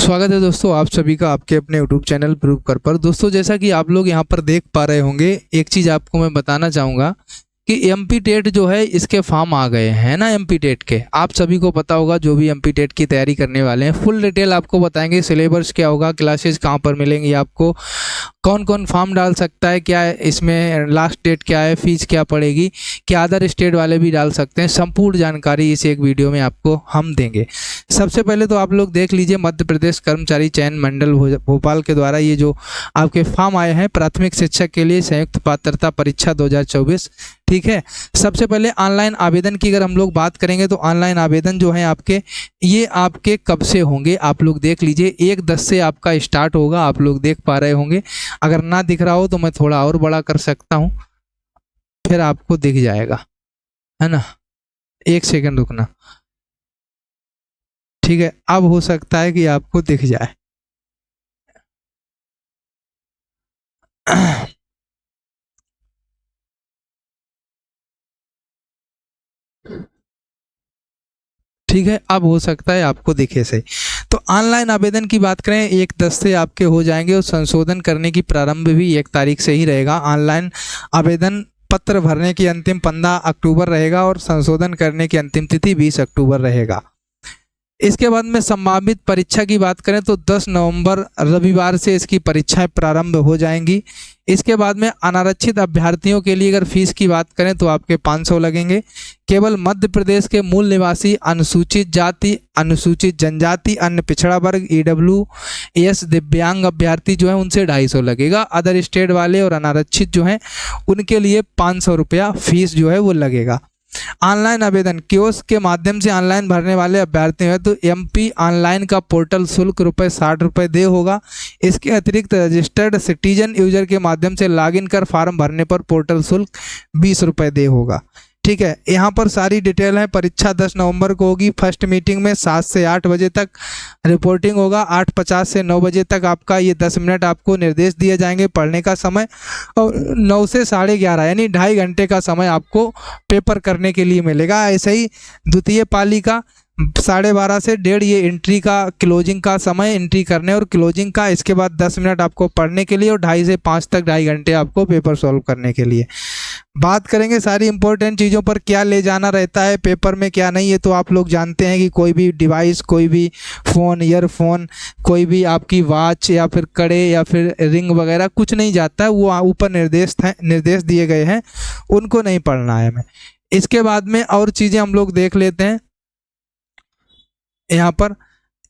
स्वागत है दोस्तों आप सभी का आपके अपने यूट्यूब चैनल प्रूव कर पर। दोस्तों जैसा कि आप लोग यहाँ पर देख पा रहे होंगे, एक चीज़ आपको मैं बताना चाहूँगा कि एमपी टेट जो है इसके फॉर्म आ गए हैं ना। एमपी टेट के आप सभी को पता होगा, जो भी एमपी टेट की तैयारी करने वाले हैं। फुल डिटेल आपको बताएंगे, सिलेबस क्या होगा, क्लासेस कहाँ पर मिलेंगी आपको, कौन कौन फॉर्म डाल सकता है, क्या इसमें लास्ट डेट क्या है, फीस क्या पड़ेगी, क्या अदर स्टेट वाले भी डाल सकते हैं। संपूर्ण जानकारी इस एक वीडियो में आपको हम देंगे। सबसे पहले तो आप लोग देख लीजिए, मध्य प्रदेश कर्मचारी चयन मंडल भोपाल के द्वारा ये जो आपके फॉर्म आए हैं प्राथमिक शिक्षक के लिए संयुक्त पात्रता परीक्षा 2024, ठीक है। सबसे पहले ऑनलाइन आवेदन की अगर हम लोग बात करेंगे तो ऑनलाइन आवेदन जो है आपके, ये आपके कब से होंगे आप लोग देख लीजिए। 1/10 से आपका स्टार्ट होगा, आप लोग देख पा रहे होंगे। अगर ना दिख रहा हो तो मैं थोड़ा और बड़ा कर सकता हूँ, फिर आपको दिख जाएगा, है ना। 1 सेकंड रुकना, ठीक है। अब हो सकता है कि आपको दिख जाए। ठीक है, अब हो सकता है आपको दिखे सही। तो ऑनलाइन आवेदन की बात करें, 1/10 से आपके हो जाएंगे और संशोधन करने की प्रारंभ भी 1 तारीख से ही रहेगा। ऑनलाइन आवेदन पत्र भरने की अंतिम 15 अक्टूबर रहेगा और संशोधन करने की अंतिम तिथि 20 अक्टूबर रहेगा। इसके बाद में संभावित परीक्षा की बात करें तो 10 नवंबर रविवार से इसकी परीक्षाएं प्रारंभ हो जाएंगी। इसके बाद में अनारक्षित अभ्यर्थियों के लिए अगर फीस की बात करें तो आपके 500 लगेंगे। केवल मध्य प्रदेश के मूल निवासी, अनुसूचित जाति, अनुसूचित जनजाति, अन्य पिछड़ा वर्ग, EWS दिव्यांग अभ्यर्थी जो है उनसे 250 लगेगा। अदर स्टेट वाले और अनारक्षित जो हैं उनके लिए 500 रुपया फीस जो है वो लगेगा। ऑनलाइन आवेदन कियोस्क के माध्यम से ऑनलाइन भरने वाले अभ्यर्थी हैं तो एमपी ऑनलाइन का पोर्टल शुल्क ₹60 दे होगा। इसके अतिरिक्त रजिस्टर्ड सिटीजन यूजर के माध्यम से लॉगिन कर फार्म भरने पर पोर्टल शुल्क ₹20 दे होगा, ठीक है। यहाँ पर सारी डिटेल है। परीक्षा 10 नवंबर को होगी। फर्स्ट मीटिंग में 7 से 8 बजे तक रिपोर्टिंग होगा। 8:50 से 9 बजे तक आपका ये 10 मिनट आपको निर्देश दिए जाएंगे पढ़ने का समय, और 9 से 11:30 यानी 2.5 घंटे का समय आपको पेपर करने के लिए मिलेगा। ऐसे ही द्वितीय पाली का 12:30 से 1:30 ये एंट्री का, क्लोजिंग का समय, एंट्री करने और क्लोजिंग का। इसके बाद 10 मिनट आपको पढ़ने के लिए और 2.5 से 5 तक 2.5 घंटे आपको पेपर सॉल्व करने के लिए। बात करेंगे सारी इंपॉर्टेंट चीज़ों पर, क्या ले जाना रहता है पेपर में क्या नहीं। ये तो आप लोग जानते हैं कि कोई भी डिवाइस, कोई भी फ़ोन, ईयरफोन, कोई भी आपकी वॉच या फिर कड़े या फिर रिंग वगैरह कुछ नहीं जाता है। वो ऊपर निर्देश दिए गए हैं, उनको नहीं पढ़ना है हमें। इसके बाद में और चीज़ें हम लोग देख लेते हैं। यहाँ पर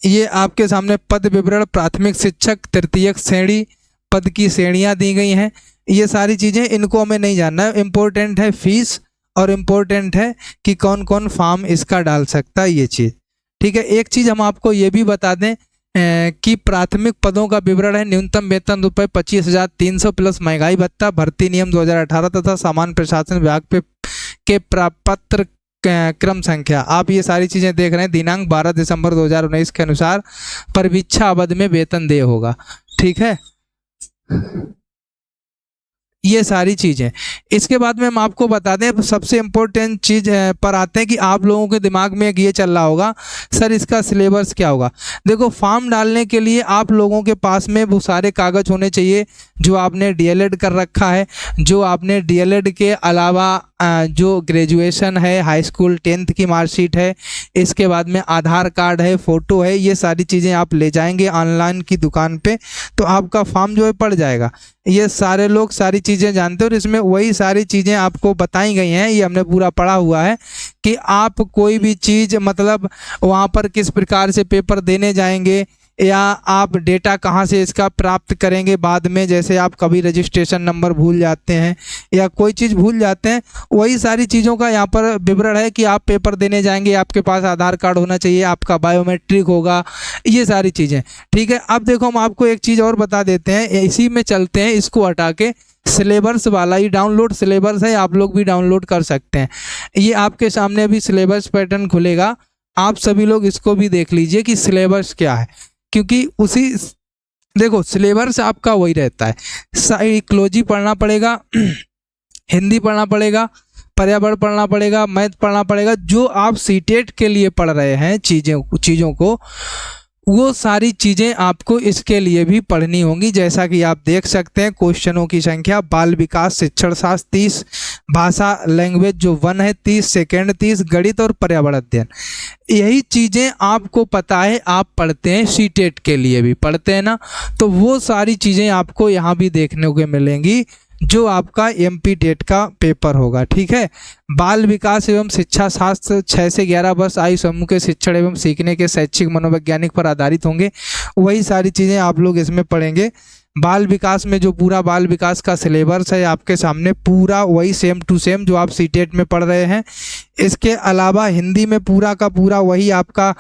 ये आपके सामने पद विवरण, प्राथमिक शिक्षक तृतीयक श्रेणी, पद की श्रेणियाँ दी गई हैं। ये सारी चीज़ें, इनको हमें नहीं जानना है। इम्पोर्टेंट है फीस और इम्पोर्टेंट है कि कौन कौन फॉर्म इसका डाल सकता है, ये चीज़, ठीक है। एक चीज़ हम आपको ये भी बता दें कि प्राथमिक पदों का विवरण है। न्यूनतम वेतन ₹25,300 प्लस महंगाई भत्ता, भर्ती नियम 2018 तथा सामान्य प्रशासन विभाग के प्रापत्र क्रम संख्या। आप ये सारी चीज़ें देख रहे हैं। दिनांक 12 दिसंबर 2019 के अनुसार परिवीक्षा अवधि में वेतन देय होगा, ठीक है। ये सारी चीज़ें। इसके बाद में हम आपको बता दें, सबसे इम्पोर्टेंट चीज़ पर आते हैं कि आप लोगों के दिमाग में ये चल रहा होगा, सर इसका सिलेबस क्या होगा। देखो, फॉर्म डालने के लिए आप लोगों के पास में वो सारे कागज़ होने चाहिए जो आपने डीएलएड कर रखा है, जो आपने डीएलएड के अलावा जो ग्रेजुएशन है, हाई स्कूल 10th की मार्कशीट है, इसके बाद में आधार कार्ड है, फ़ोटो है। ये सारी चीज़ें आप ले जाएंगे ऑनलाइन की दुकान पे, तो आपका फॉर्म जो है पड़ जाएगा। ये सारे लोग सारी चीज़ें जानते हैं और इसमें वही सारी चीज़ें आपको बताई गई हैं। ये हमने पूरा पढ़ा हुआ है कि आप कोई भी चीज़, मतलब वहाँ पर किस प्रकार से पेपर देने जाएंगे या आप डेटा कहाँ से इसका प्राप्त करेंगे बाद में। जैसे आप कभी रजिस्ट्रेशन नंबर भूल जाते हैं या कोई चीज़ भूल जाते हैं, वही सारी चीज़ों का यहाँ पर विवरण है कि आप पेपर देने जाएंगे, आपके पास आधार कार्ड होना चाहिए, आपका बायोमेट्रिक होगा, ये सारी चीज़ें, ठीक है। अब देखो, हम आपको एक चीज़ और बता देते हैं, इसी में चलते हैं, इसको हटा के सिलेबस वाला ही डाउनलोड सिलेबस है, आप लोग भी डाउनलोड कर सकते हैं। ये आपके सामने अभी सिलेबस पैटर्न खुलेगा, आप सभी लोग इसको भी देख लीजिए कि सिलेबस क्या है, क्योंकि उसी, देखो सिलेबस आपका वही रहता है। साइकोलॉजी पढ़ना पड़ेगा, हिंदी पढ़ना पड़ेगा, पर्यावरण पढ़ना पड़ेगा, मैथ पढ़ना पड़ेगा। जो आप सीटेट के लिए पढ़ रहे हैं चीज़ों को, वो सारी चीज़ें आपको इसके लिए भी पढ़नी होंगी। जैसा कि आप देख सकते हैं क्वेश्चनों की संख्या, बाल विकास शिक्षण शास्त्र 30, भाषा लैंग्वेज जो 1 है 30, सेकेंड 30, गणित और पर्यावरण अध्ययन। यही चीज़ें आपको पता है, आप पढ़ते हैं, सीटेट के लिए भी पढ़ते हैं ना, तो वो सारी चीज़ें आपको यहाँ भी देखने को मिलेंगी जो आपका एमपी टेट का पेपर होगा। ठीक है, बाल विकास एवं शिक्षा शास्त्र 6 से 11 वर्ष आयु समूह के शिक्षण एवं सीखने के शैक्षिक मनोवैज्ञानिक पर आधारित होंगे। वही सारी चीज़ें आप लोग इसमें पढ़ेंगे। बाल विकास में जो पूरा बाल विकास का सिलेबस है आपके सामने, पूरा वही सेम टू सेम जो आप सीटेट में पढ़ रहे हैं। इसके अलावा हिंदी में पूरा का पूरा वही आपका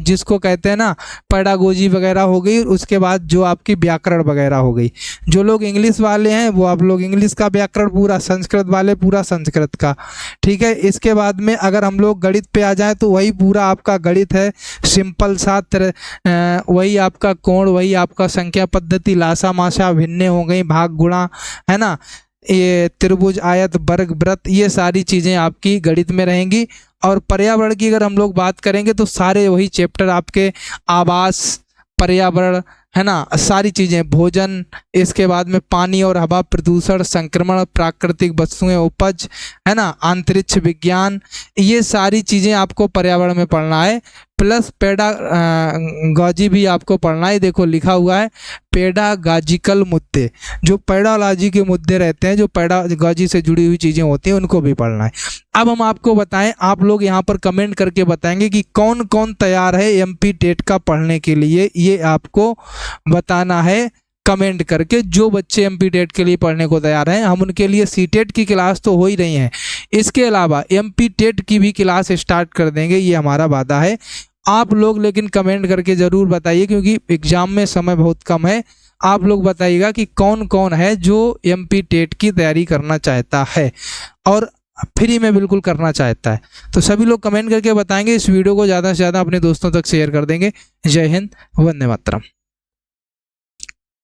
जिसको कहते हैं ना पेडागोजी वगैरह हो गई, उसके बाद जो आपकी व्याकरण वगैरह हो गई। जो लोग इंग्लिश वाले हैं वो आप लोग इंग्लिश का व्याकरण पूरा, संस्कृत वाले पूरा संस्कृत का। ठीक है, इसके बाद में अगर हम लोग गणित पे आ जाएँ तो वही पूरा आपका गणित है, सिंपल सा वही आपका कोण, वही आपका संख्या पद्धति, लासा मासा भिन्ने हो गई, भाग गुणा, है ना, ये त्रिभुज आयत वर्ग वृत्त, ये सारी चीज़ें आपकी गणित में रहेंगी। और पर्यावरण की अगर हम लोग बात करेंगे तो सारे वही चैप्टर आपके आवास, पर्यावरण, है ना, सारी चीज़ें, भोजन, इसके बाद में पानी और हवा प्रदूषण, संक्रमण, प्राकृतिक वस्तुएं, उपज, है ना, अंतरिक्ष विज्ञान, ये सारी चीज़ें आपको पर्यावरण में पढ़ना है। प्लस पेडागॉजी भी आपको पढ़ना है। देखो लिखा हुआ है पेडागॉजिकल मुद्दे, जो पेडोलॉजी के मुद्दे रहते हैं, जो पेडागॉजी से जुड़ी हुई चीज़ें होती हैं, उनको भी पढ़ना है। अब हम आपको बताएं, आप लोग यहाँ पर कमेंट करके बताएंगे कि कौन कौन तैयार है एमपी टेट का पढ़ने के लिए, ये आपको बताना है कमेंट करके। जो बच्चे एमपी टेट के लिए पढ़ने को तैयार हैं, हम उनके लिए सीटेट की क्लास तो हो ही रही हैं, इसके अलावा एमपी टेट की भी क्लास स्टार्ट कर देंगे, ये हमारा वादा है। आप लोग लेकिन कमेंट करके ज़रूर बताइए, क्योंकि एग्ज़ाम में समय बहुत कम है। आप लोग बताइएगा कि कौन कौन है जो एमपी टेट की तैयारी करना चाहता है और फ्री में बिल्कुल करना चाहता है। तो सभी लोग कमेंट करके बताएंगे। इस वीडियो को ज़्यादा से ज़्यादा अपने दोस्तों तक शेयर कर देंगे। जय हिंद, वंदे मातरम।